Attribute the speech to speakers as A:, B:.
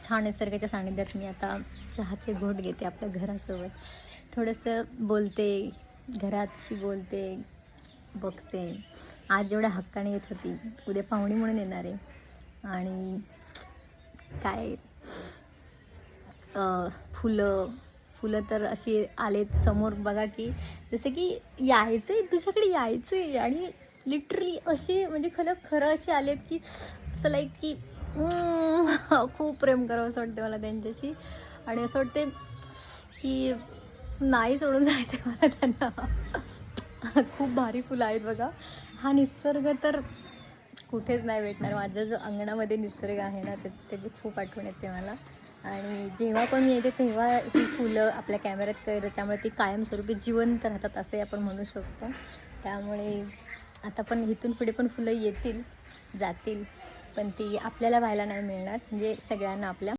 A: छान निसर्गाच्या सानिध्यात मी आता चहाचे घोट घेते आपल्या घरासोबत. थोडंसं बोलते, घराशी बोलते, बघते. आज जेवढ्या हक्काने येत होती, उद्या पाहुणी म्हणून येणार आहे. आणि काय फुलं तर अशी आलेत समोर बघा, की जसं की यायचं आहे तुझ्याकडे, यायचं आहे. आणि लिटरली असे म्हणजे खरं असे आलेत, की असं लाईक की खूप प्रेम करावं असं वाटतं मला त्यांच्याशी. आणि असं वाटते की नाही सोडून जायचं मला त्यांना. खूप भारी फुलं आहेत बघा. हा निसर्ग तर कुठेच नाही भेटणार. माझा जो अंगणामध्ये निसर्ग आहे ना, त्याची खूप आठवण येते मला. आणि जेव्हा पण मी येते तेव्हा ही फुलं आपल्या कॅमेऱ्यात कैद, त्यामुळे ती कायमस्वरूपी जिवंत राहतात असंही आपण म्हणू शकतो. त्यामुळे आता पण इथून पुढे पण फुलं येतील, जातील, पण ती आपल्याला पाहायला नाही मिळणार, म्हणजे सगळ्यांना आपल्या